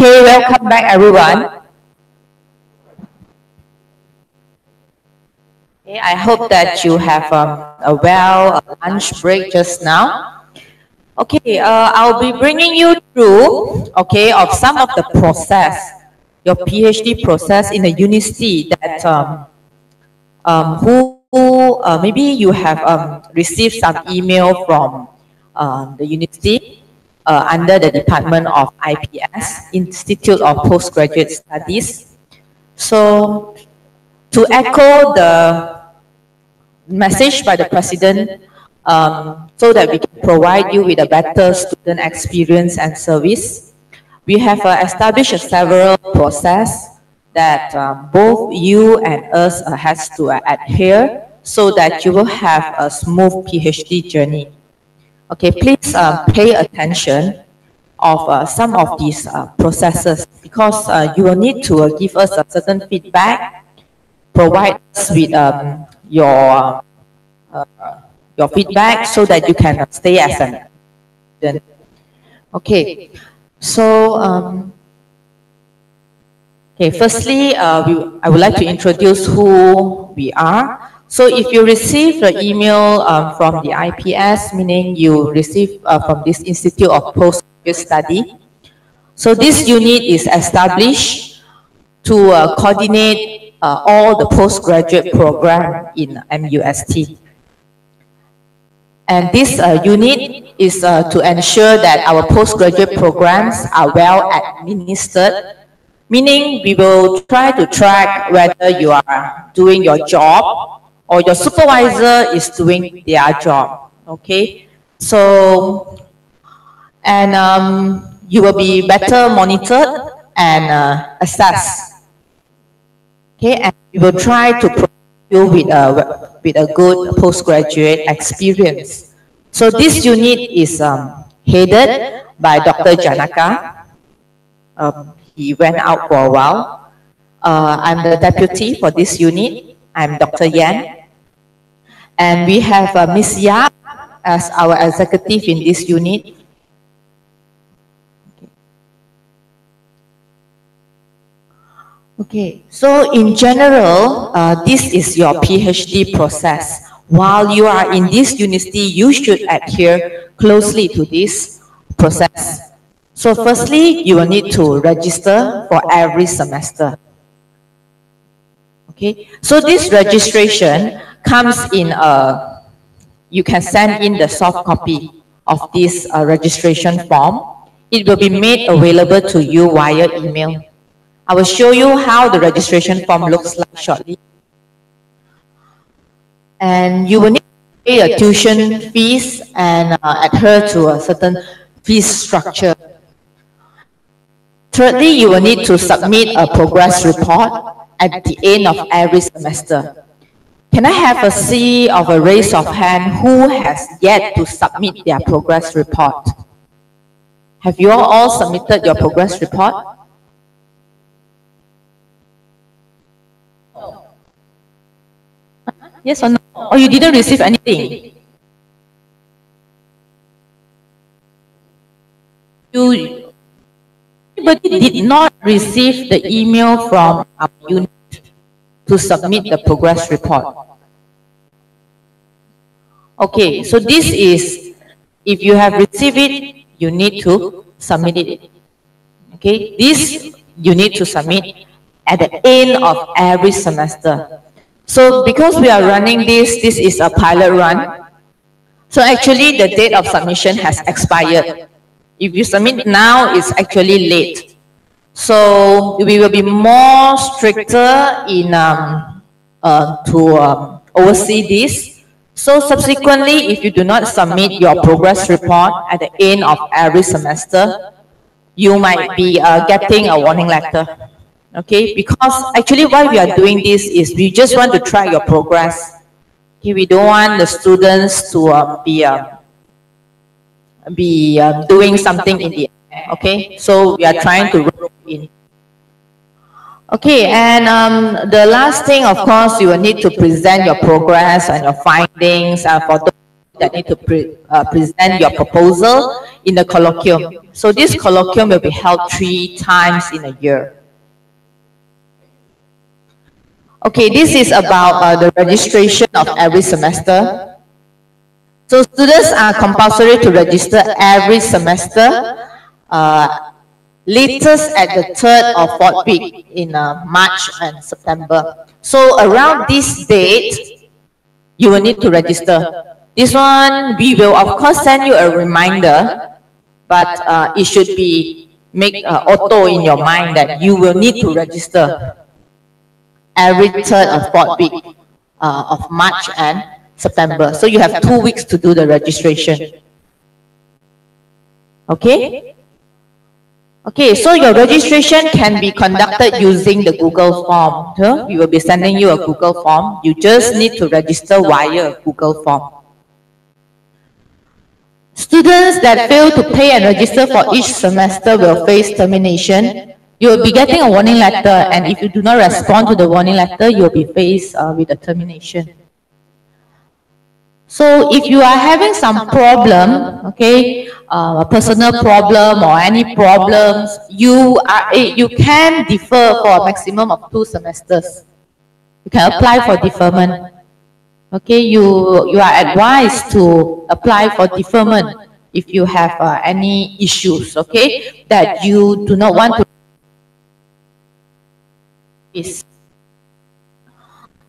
Okay, welcome back everyone. Okay, I hope that you have a lunch break just now. Okay, I'll be bringing you through, okay, of some of the process, your PhD process in a university that maybe you have received some email from the university under the Department of IPS, Institute of Postgraduate Studies. So to echo the message by the President, so that we can provide you with a better student experience and service, we have established several process that both you and us has to adhere so that you will have a smooth PhD journey. Okay, please pay attention of some of these processes because you will need to give us a certain feedback, provide us with your feedback so that you can stay as an student. Okay, so firstly, I would like to introduce who we are. So if you receive the email from the IPS, meaning you receive from this Institute of Postgraduate Study, so this unit is established to coordinate all the postgraduate program in MUST. And this unit is to ensure that our postgraduate programs are well administered, meaning we will try to track whether you are doing your job or your supervisor is doing their job, okay? So, and you will be better monitored and assessed, okay? And we will try to provide you with a good postgraduate experience. So this unit is headed by Dr. Janaka. He went out for a while. I'm the deputy for this unit. I'm Dr. Yan. And we have Ms. Yap as our executive in this unit. Okay, so in general, this is your PhD process. While you are in this university, you should adhere closely to this process. So firstly, you will need to register for every semester. Okay, so this registration comes in you can send in the soft copy of this registration form. It will be made available to you via email. I will show you how the registration form looks like shortly. And you will need to pay a tuition fees and adhere to a certain fees structure. Thirdly, you will need to submit a progress report at the end of every semester. Can I have a see of a raise of hand who has yet to submit their progress report? Have you all submitted your progress report? Yes or no? Or you didn't receive anything? Anybody did not receive the email from our unit to submit the progress report? Okay, so this is, if you have received it, you need to submit it. Okay, this you need to submit at the end of every semester. So because we are running this is a pilot run. So actually the date of submission has expired. If you submit now, it's actually late. So we will be more stricter in to oversee this. So subsequently, if you do not submit your progress report at the end of every semester, you might be getting a warning letter. Okay, because actually why we are doing this is we just want to track your progress. Okay, we don't want the students to be doing something in the end. Okay, so we are trying to rope in. Okay, and the last thing, of course, you will need to present your progress and your findings for those that need to present your proposal in the colloquium. So this colloquium will be held 3 times in a year. Okay, this is about the registration of every semester. So students are compulsory to register every semester, latest at the 3rd or 4th week in March and September. So around this date, you will need to register. This one, we will of course send you a reminder, but it should be make auto in your mind that you will need to register every 3rd or 4th week of March and September. So you have 2 weeks to do the registration. Okay? Okay, so your registration can be conducted using the Google form. We will be sending you a Google form. You just need to register via Google form. Students that fail to pay and register for each semester will face termination. You will be getting a warning letter, and if you do not respond to the warning letter, you will be faced with a termination. So if you are having some problem, okay, a personal problem or any problems, you can defer for a maximum of 2 semesters. You can apply for deferment. Okay, you are advised to apply for deferment if you have any issues, okay, that you do not want to.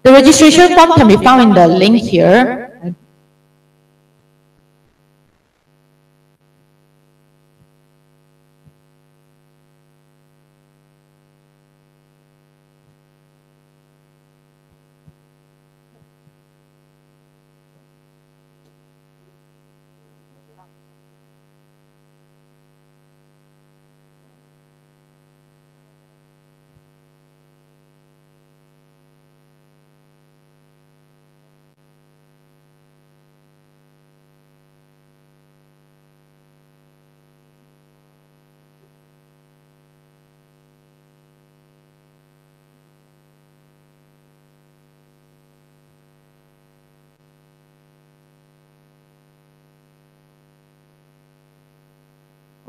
The registration form can be found in the link here.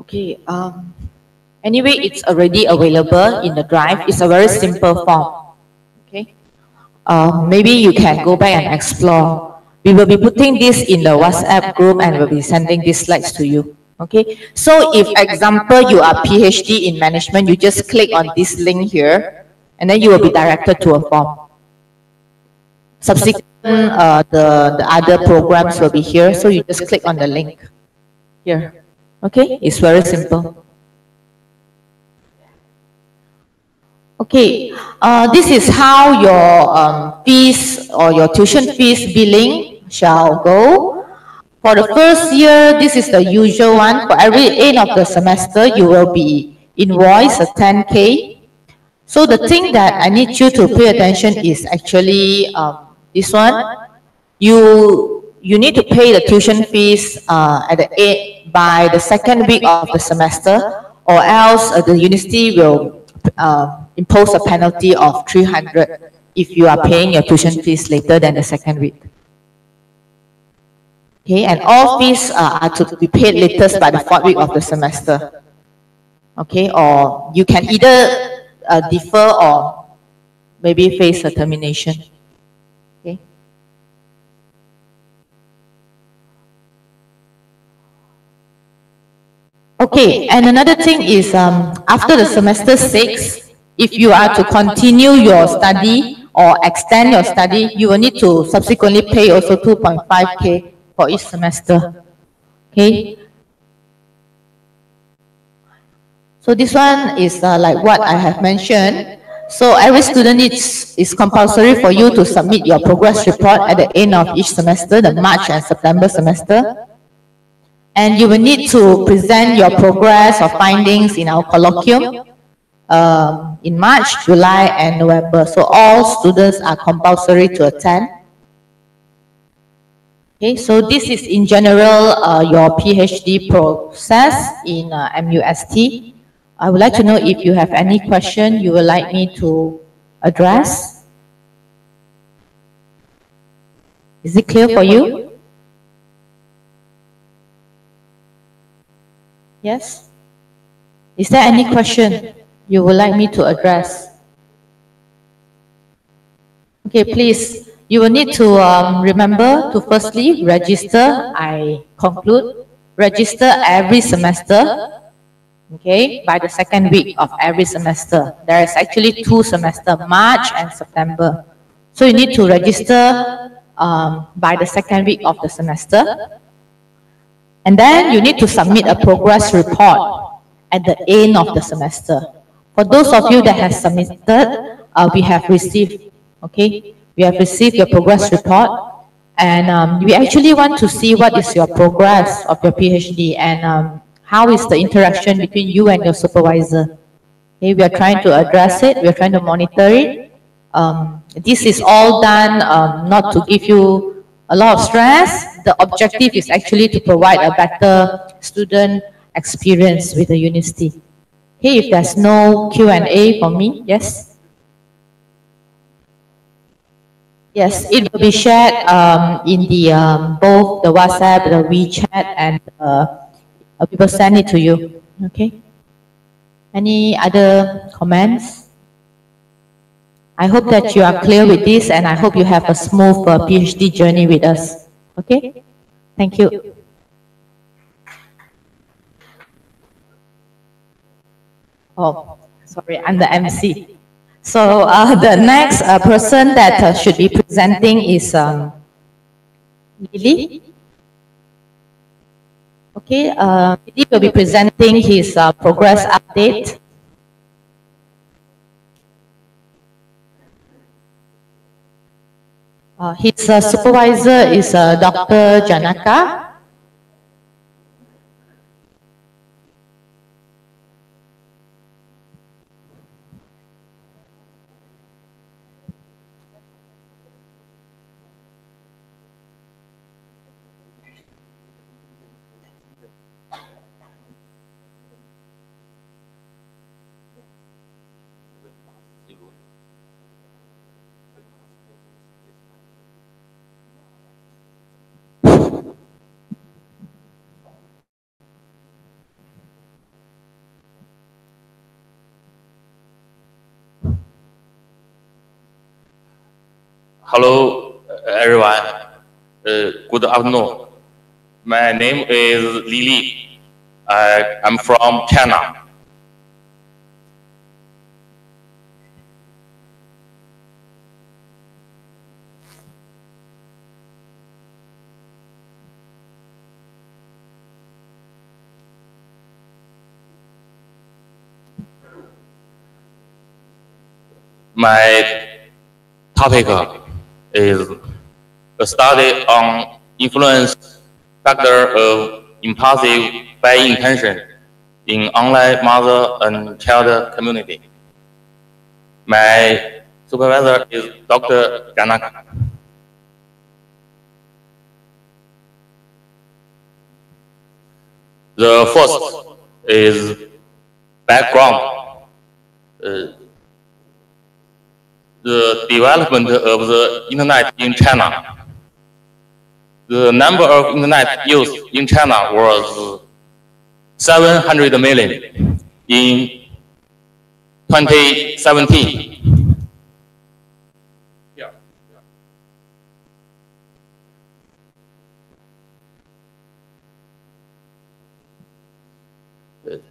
Okay, anyway, it's already available in the drive. It's a very simple form. Okay, maybe you can go back and explore. We will be putting this in the WhatsApp group and we'll be sending these slides to you. Okay, so if example you are PhD in management, you just click on this link here and then you will be directed to a form. Subsequent, the other programs will be here, so you just click on the link here. Okay, it's very simple. Okay, this is how your fees or your tuition fees billing shall go. For the first year, this is the usual one. For every end of the semester, you will be invoiced a 10K. So the thing that I need you to pay attention is actually this one. You need to pay the tuition fees by the 2nd week of the semester, or else the university will impose a penalty of 300 if you are paying your tuition fees later than the 2nd week. Okay, and all fees are to be paid latest by the 4th week of the semester. Okay, or you can either defer or maybe face a termination. Okay. Okay, and another thing is after the semester 6, if you are to continue your study or extend your study, you will need to subsequently pay also 2.5K for each semester. Okay. So this one is like what I have mentioned. So every student is compulsory for you to submit your progress report at the end of each semester, the March and September semester. And you will need to present your progress or findings in our colloquium in March, July, and November. So all students are compulsory to attend. Okay, so this is in general your PhD process in MUST. I would like to know if you have any question you would like me to address. Is it clear for you? Yes? Is there any question you would like me to address? Okay, please, you will need to remember to firstly register. I conclude, register every semester, okay, by the second week of every semester. There is actually 2 semesters, March and September. So you need to register by the second week of the semester. And then you need to submit a progress report at the end of the semester. For those of you that have submitted, we have received, okay, we have received your progress report, and we actually want to see what is your progress of your PhD and how is the interaction between you and your supervisor. Okay, we are trying to address it, we are trying to monitor it. This is all done not to give you a lot of stress. The objective is actually to provide a better student experience with the university. Okay, if there's no Q&A for me, yes? Yes, it will be shared in the both the WhatsApp, the WeChat, and we will send it to you. Okay. Any other comments? I hope that you are clear with this, and I hope you have a smooth PhD journey with us. Okay? Thank you. Oh, sorry, I'm the MC. So the next person that should be presenting is Lily. Okay, Lily will be presenting his progress update. His supervisor is Dr. Janaka. Hello, everyone. Good afternoon. My name is Lili. I'm from China. My topic is a study on influence factor of impulsive buying intention in online mother and child community. My supervisor is Dr. Janaka. The first is background. The development of the internet in China. The number of internet use in China was 700 million in 2017.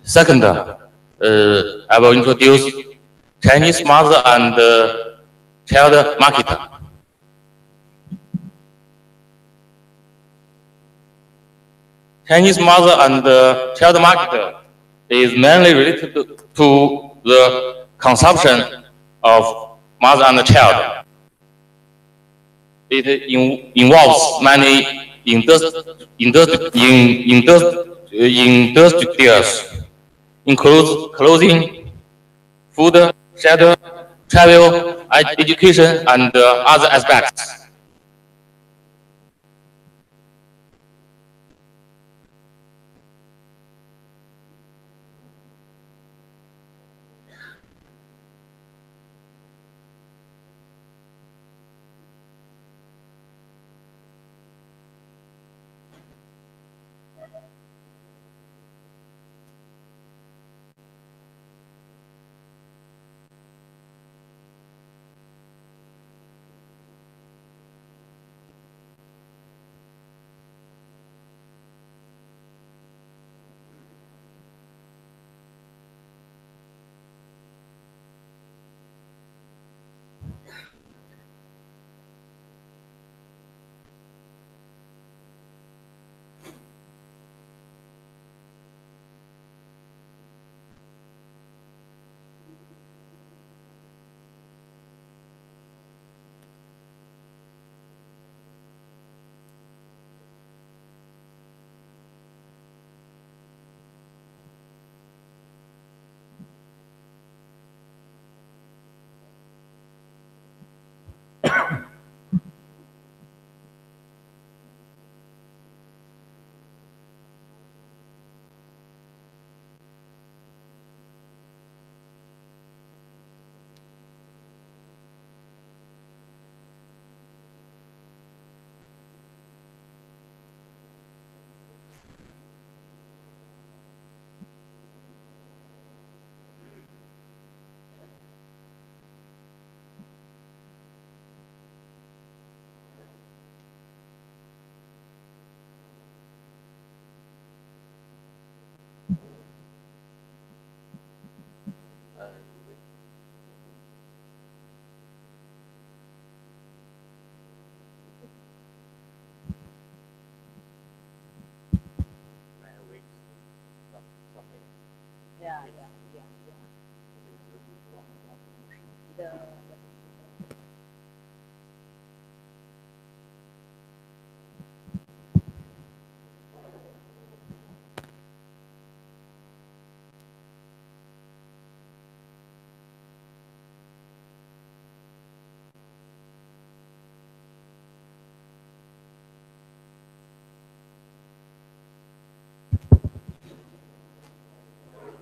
Second, I will introduce Chinese mother and child market. Chinese mother and child market is mainly related to the consumption of mother and child. It involves many industries, includes clothing, food, shelter, travel, education, and other aspects.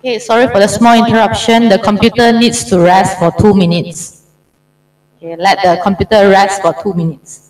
Okay, sorry for the small interruption. The computer needs to rest for 2 minutes. Okay, let the computer rest for 2 minutes.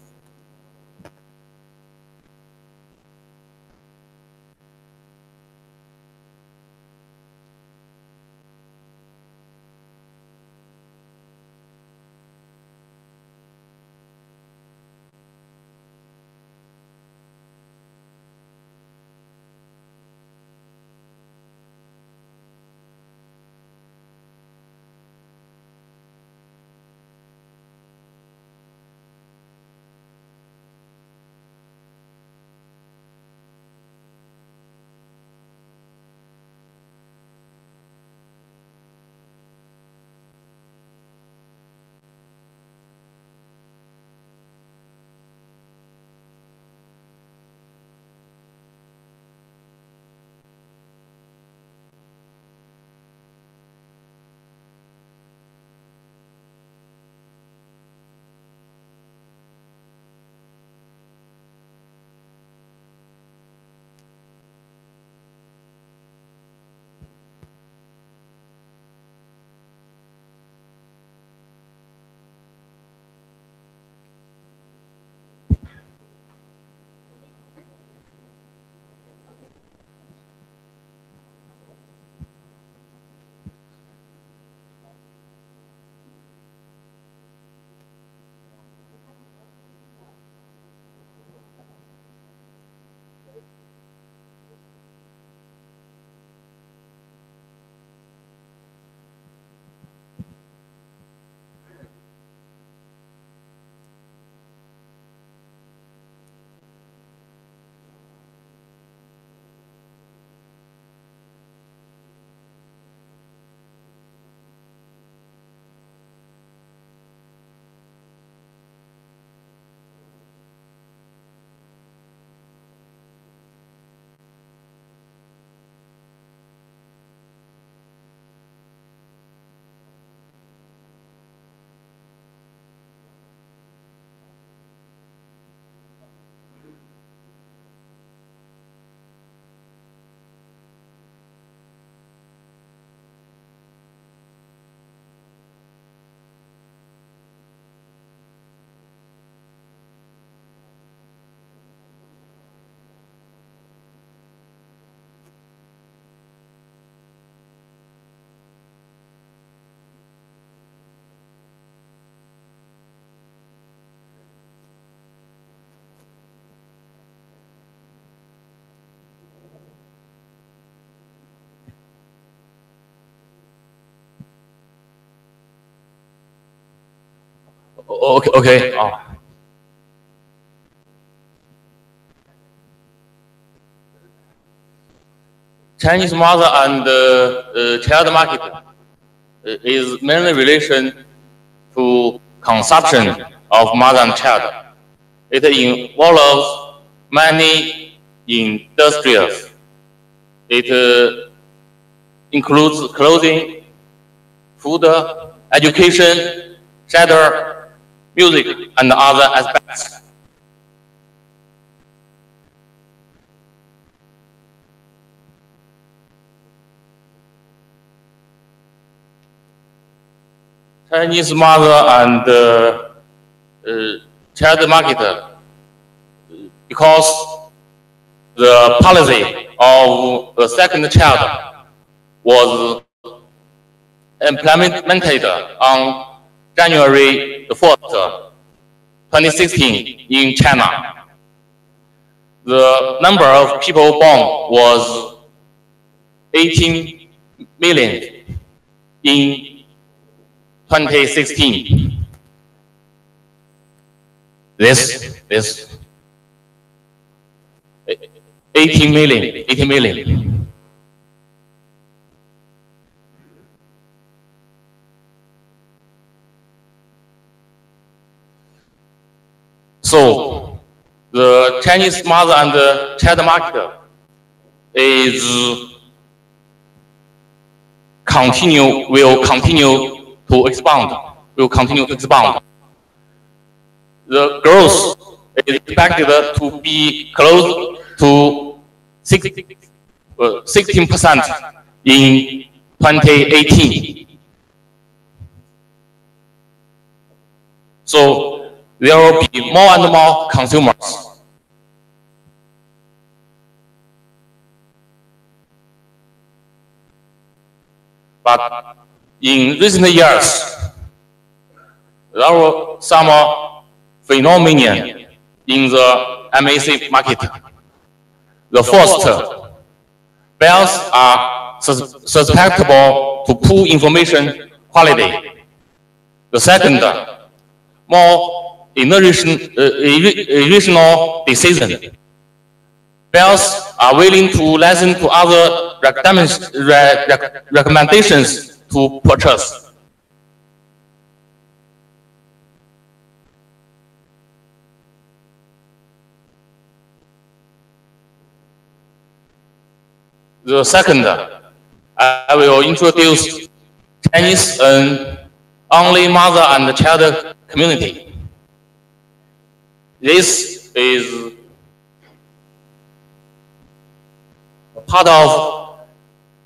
Okay. Okay. Chinese mother and child market is mainly relation to consumption of mother and child. It involves many industries. It includes clothing, food, education, shelter, music, and other aspects. Chinese mother and child market, because the policy of the second child was implemented on January 4th, 2016 in China. The number of people born was 18 million in 2016. This 18 million. So the Chinese mother and child market will continue to expand. The growth is expected to be close to 16% in 2018. So there will be more and more consumers. But in recent years, there were some phenomena in the MAC market. The first, buyers are susceptible to poor information quality. The second, more irrational decision. Buyers are willing to listen to other recommendations to purchase. The second, I will introduce Chinese only mother and child community. This is part of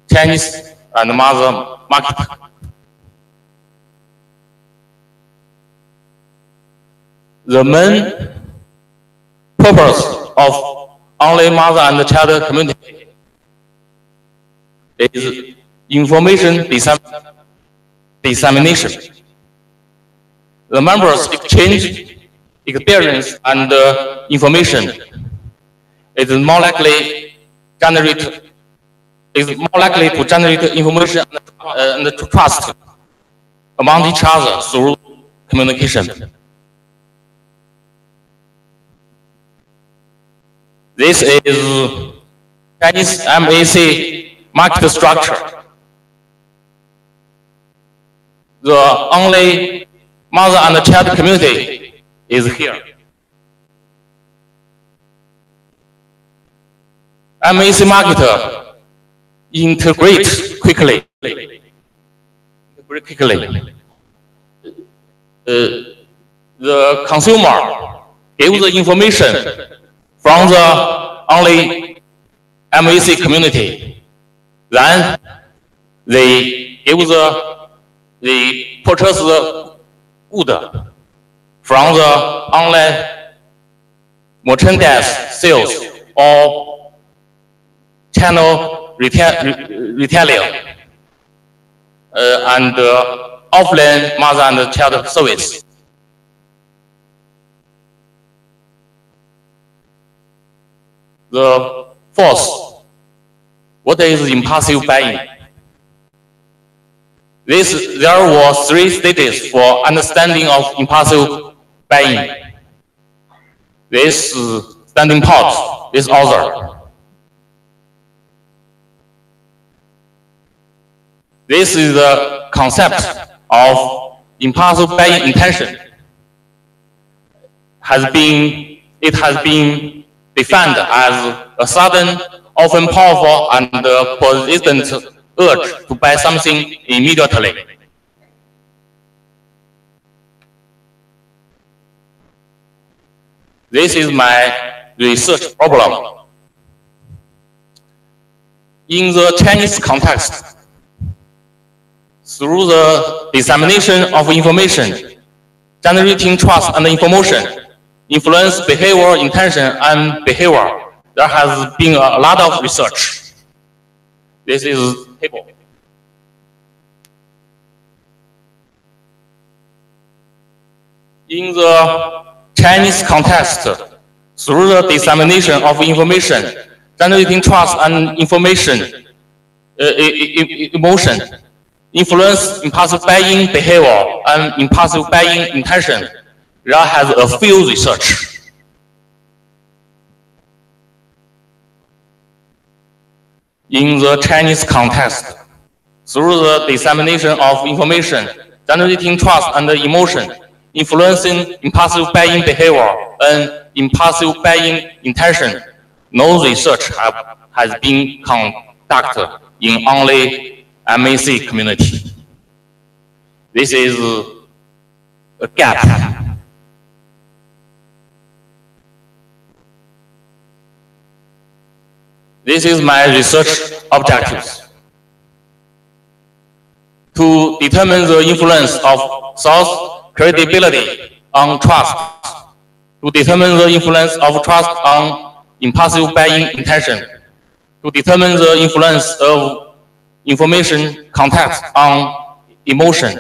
Chinese and mother market. The main purpose of only mother and child community is information dissemination. The members exchange experience and information. It is more likely to generate information and trust among each other through communication. This is Chinese MAC market structure. The only mother and child community is here. MAC market integrates quickly. The consumer gives the information from the only MAC community. Then they purchase the good from the online merchandise sales or channel retailer and offline mother and child service. The fourth, what is impulsive buying? There were 3 stages for understanding of impulsive buying. This standing part, this order. This is the concept of impulsive buying intention. It has been defined as a sudden, often powerful and persistent urge to buy something immediately. This is my research problem. In the Chinese context, through the dissemination of information, generating trust and information, influence behavior, intention, and behavior, there has been a lot of research. This is table. In the Chinese context, through the dissemination of information, generating trust and information, emotion, influence impulsive buying behavior and impulsive buying intention, there has a few research. In the Chinese context, through the dissemination of information, generating trust and emotion, influencing impulsive buying behavior an impulsive buying intention, no research has been conducted in only MAC community. This is a gap. This is my research objectives. To determine the influence of source credibility on trust. To determine the influence of trust on impulsive buying intention. To determine the influence of information context on emotion.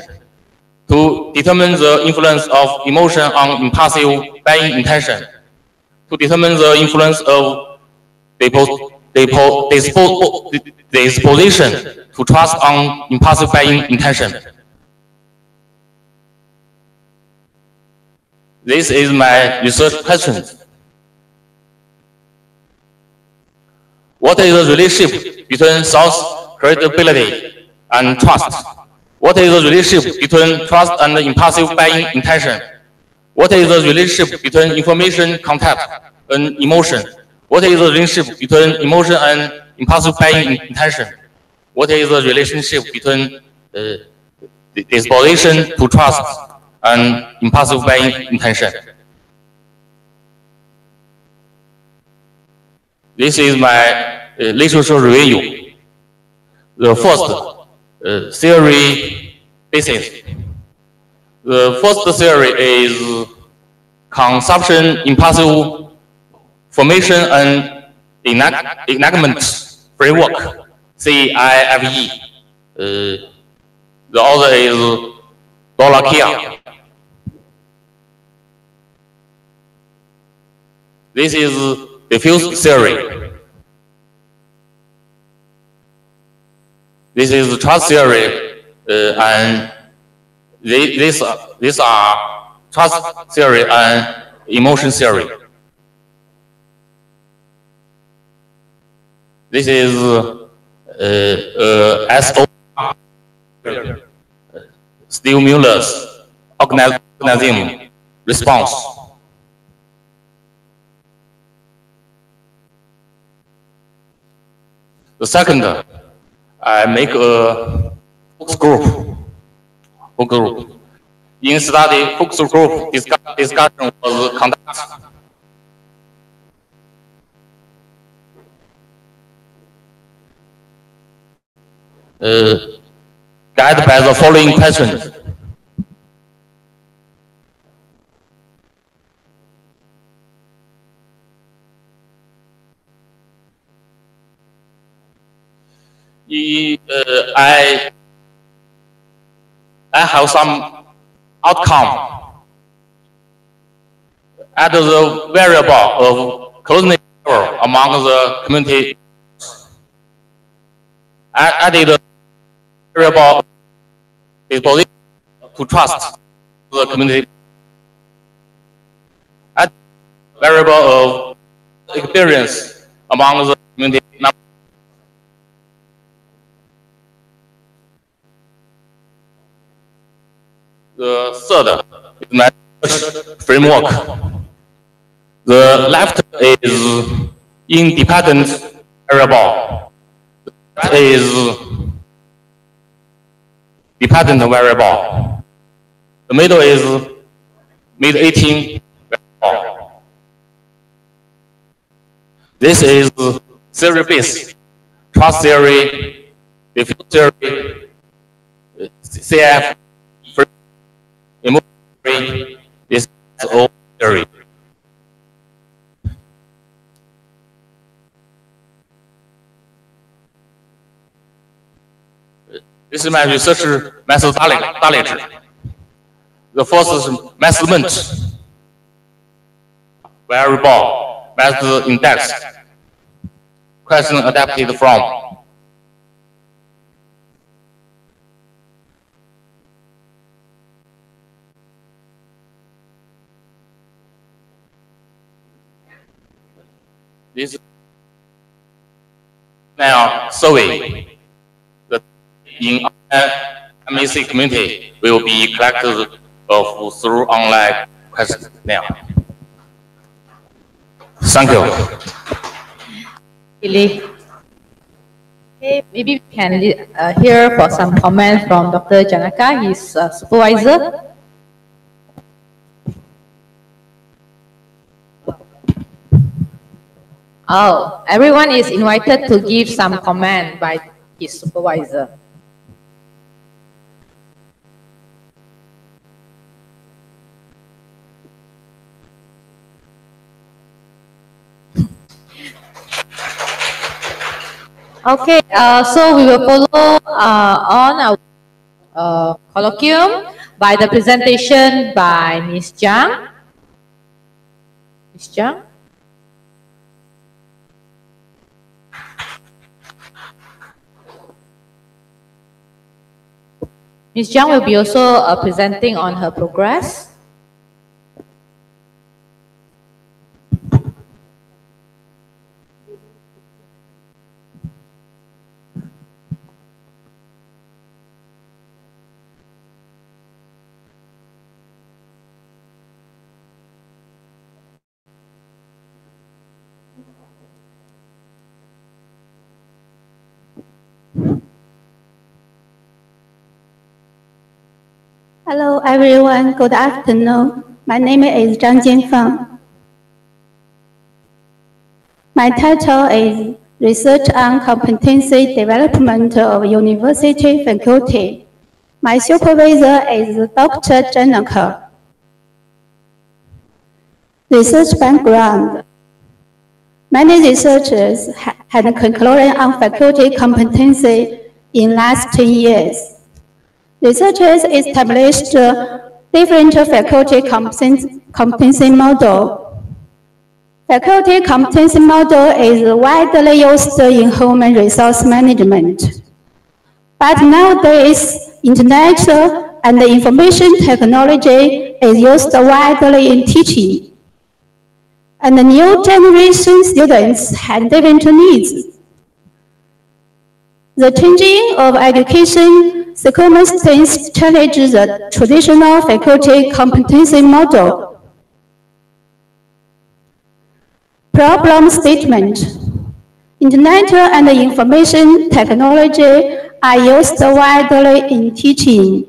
To determine the influence of emotion on impulsive buying intention. To determine the influence of disposition to trust on impulsive buying intention. This is my research question. What is the relationship between source credibility and trust? What is the relationship between trust and impulsive buying intention? What is the relationship between information context and emotion? What is the relationship between emotion and impulsive buying intention? What is the relationship between disposition to trust and impulsive buying intention? This is my literature review. The first theory basis. The first theory is consumption impulsive formation and enactment framework, CIFE. The other is Colloquium. This is diffuse theory. This is trust theory, and these are trust theory and emotion theory. This is SO stimulus organism response. The second, I make a focus group. In study, focus group discussion was conducted. Guided by the following questions. I have some outcome. Add the variable of closeness among the community. Added the variable disposition to trust the community. Add variable of experience among the community. The third is my framework. The left is independent variable. The right is dependent variable. The middle is mid-18 variable. This is theory-based trust theory, diffuse theory, CF. Emotion theory is all theory. This is my research methodology. The first is measurement, variable, method index, question adapted from. This now survey that in MAC community will be collected through online questionnaire. Thank you. Really. Okay, maybe we can hear for some comments from Dr. Janaka, his supervisor. Oh, everyone is invited to give some comment by his supervisor. Okay, so we will follow on our colloquium by the presentation by Ms. Zhang. Ms. Zhang? Ms. Zhang will be also presenting on her progress. Hello everyone, good afternoon. My name is Zhang Jianfeng. My title is Research on Competency Development of University Faculty. My supervisor is Dr. Janaka. Research background. Many researchers had concluded on faculty competency in last 10 years. Researchers established different faculty competency model. Faculty competency model is widely used in human resource management. But nowadays, internet and information technology is used widely in teaching. And the new generation students have different needs. The changing of education circumstances challenge the traditional faculty competency model. Problem statement. Internet and information technology are used widely in teaching,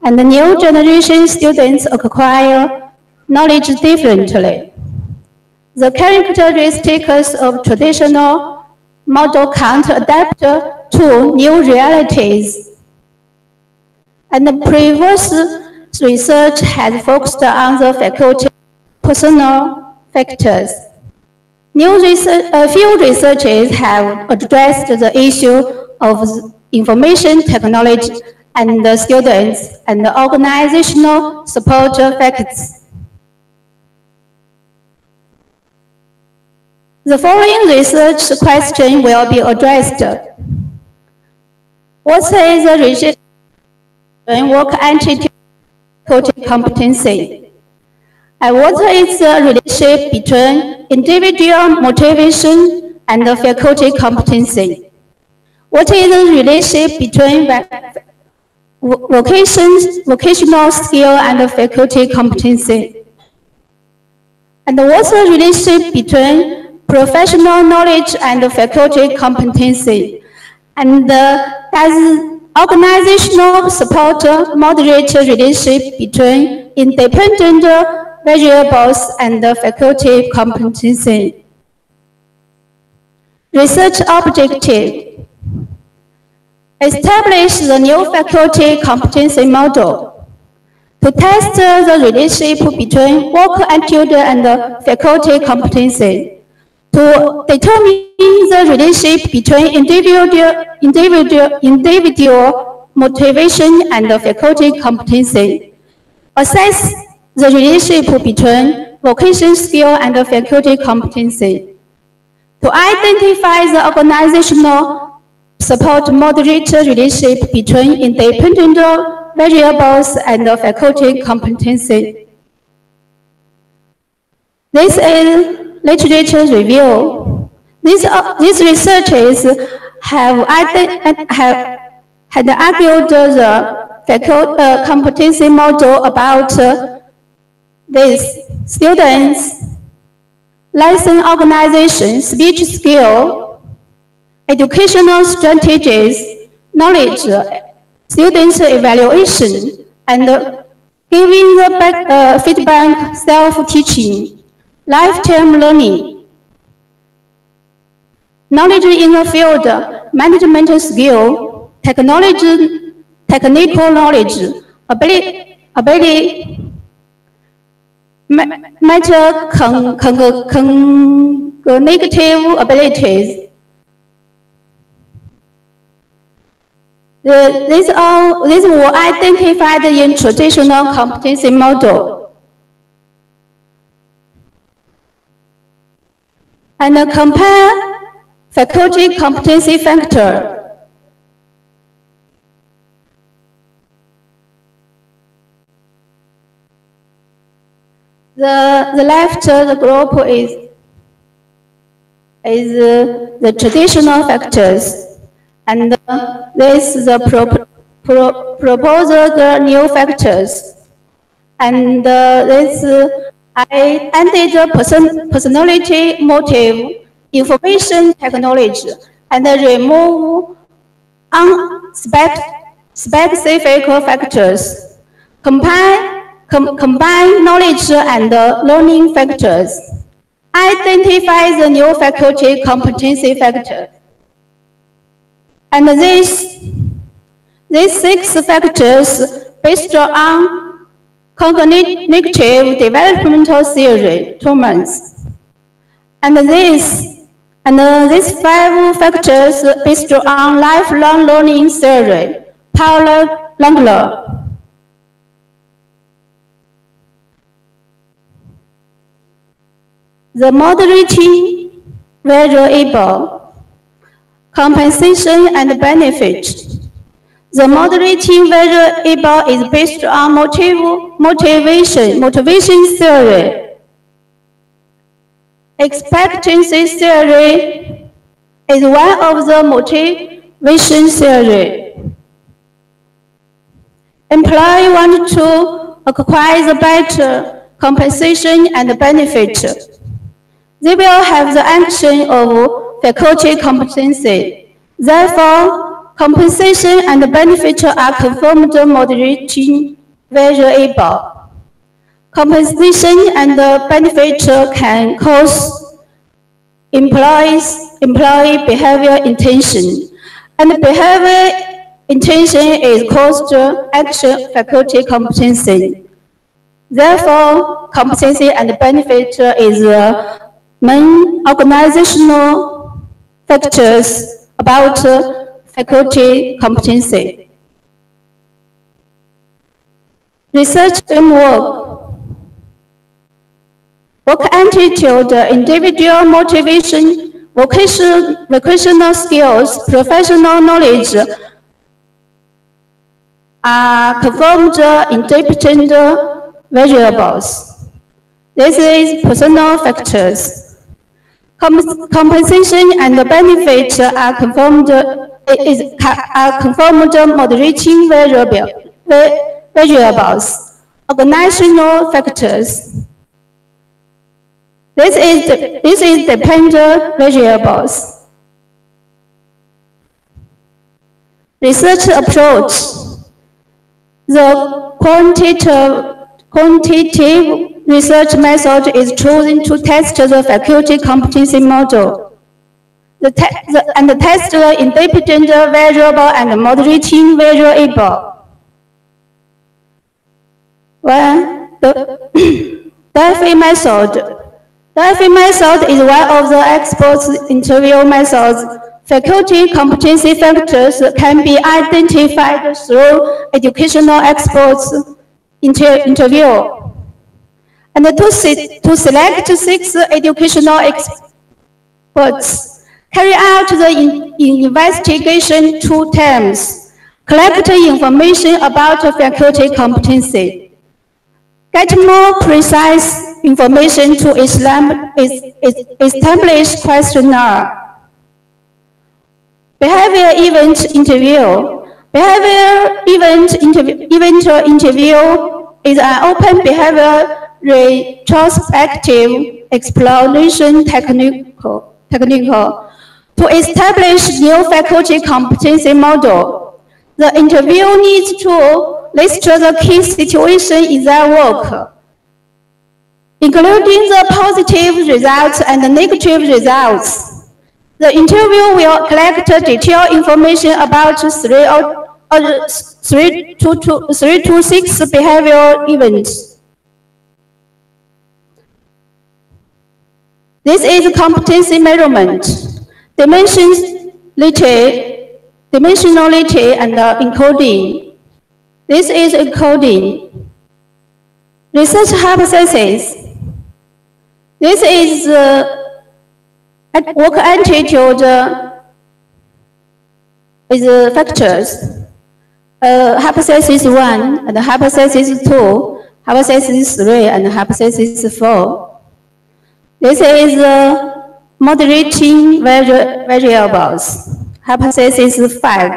and the new generation students acquire knowledge differently. The characteristics of traditional model can't adapt to new realities. And the previous research has focused on the faculty personal factors. Few researchers have addressed the issue of information technology and the students and the organizational support factors. The following research question will be addressed. What is the relationship between work entity and faculty competency? And what is the relationship between individual motivation and the faculty competency? What is the relationship between vocational skill and the faculty competency? And what's the relationship between professional knowledge and the faculty competency? And does organizational support moderate relationship between independent variables and the faculty competency? Research objective. Establish the new faculty competency model. To test the relationship between work attitude and the faculty competency. To determine the relationship between individual motivation and the faculty competency. Assess the relationship between vocational skill and the faculty competency. To identify the organizational support moderate relationship between independent variables and the faculty competency. This is literature review. These researchers had argued the faculty competency model about these students lesson organization, speech skill, educational strategies, knowledge, students evaluation, and giving the feedback, self-teaching, lifetime learning, knowledge in the field, management skill, technical knowledge, ability, cognitive abilities. These were identified in traditional competency model. And compare faculty competency factor. The left group is the traditional factors, and this is the proposed new factors, and this I added the personality, motive, information technology, and remove specific factors. Combine knowledge and learning factors. Identify the new faculty competency factors. And these 6 factors based on cognitive developmental theory, Thomas. And these 5 factors based on lifelong learning theory, Paul Langler. The moderating variable, compensation and benefit. The moderating variable is based on motivation theory. Expectancy theory is one of the motivation theory. Employee want to acquire the better compensation and benefit. They will have the action of faculty competency. Therefore, compensation and benefit are confirmed moderating variable. Compensation and benefit can cause employee behavior intention, and behavior intention is caused action faculty competency. Therefore, competency and benefit is main organizational factors about faculty competency. Research framework. Work attitude, individual motivation, vocational skills, professional knowledge are confirmed independent variables. This is personal factors. Compensation and benefit are confirmed moderating variables. Organizational factors. This is dependent variables. Research approach. The quantitative research method is chosen to test the faculty competency model. And test the independent variable and moderating variable. The DAFI method. DAFI method is one of the experts interview methods. Faculty competency factors can be identified through educational experts interview. And to select 6 educational experts, carry out the investigation 2 times, collect information about faculty competency, get more precise information to establish questionnaire. Behavior event interview. Behavior event interview is an open behavior retrospective exploration technical to establish new faculty competency model. The interview needs to list the key situation in their work, including the positive results and the negative results. The interview will collect detailed information about 3 to 6 behavioral events. This is competency measurement, dimensionality and encoding. This is encoding. Research hypothesis. This is work attitude with factors. Hypothesis 1 and hypothesis 2, hypothesis 3 and hypothesis 4. This is moderating variables. Hypothesis 5.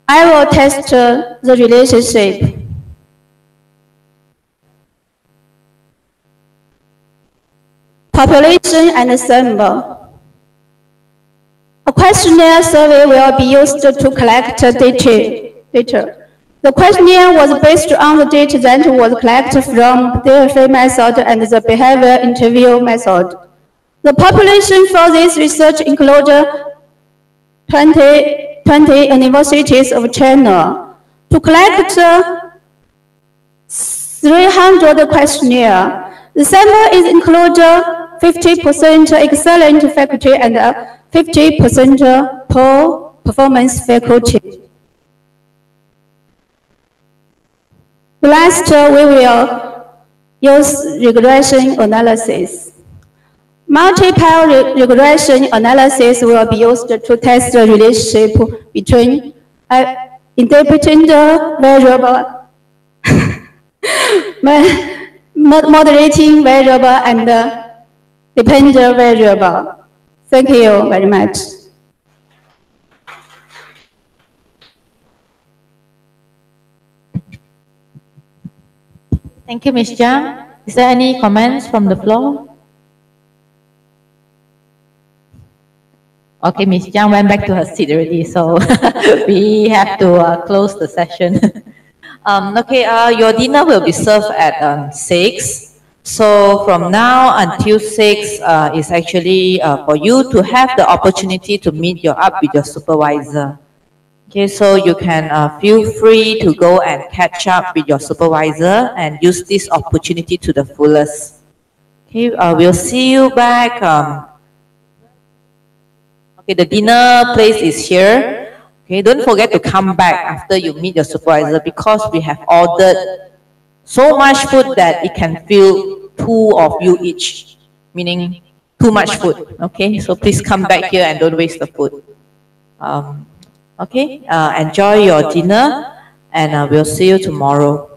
I will test the relationship. Population and sample. A questionnaire survey will be used to collect data. The questionnaire was based on the data that was collected from the DFA method and the behavior interview method. The population for this research included 20 universities of China. To collect 300 questionnaire, the sample is included 50% excellent faculty and 50% poor performance faculty. Last, we will use regression analysis. Multiple regression analysis will be used to test the relationship between independent variable, moderating variable, and dependent variable. Thank you very much. Thank you, Ms. Jiang. Is there any comments from the floor? Okay, Ms. Jiang went back to her seat already, so we have to close the session. Your dinner will be served at 6. So from now until 6 is actually for you to have the opportunity to meet up with your supervisor. Okay, so you can feel free to go and catch up with your supervisor and use this opportunity to the fullest. Okay, we'll see you back. Okay, the dinner place is here. Okay, don't forget to come back after you meet your supervisor because we have ordered so much food that it can fill 2 of you each, meaning too much food. Okay, so please come back here and don't waste the food. Okay, enjoy your dinner and we'll see you tomorrow.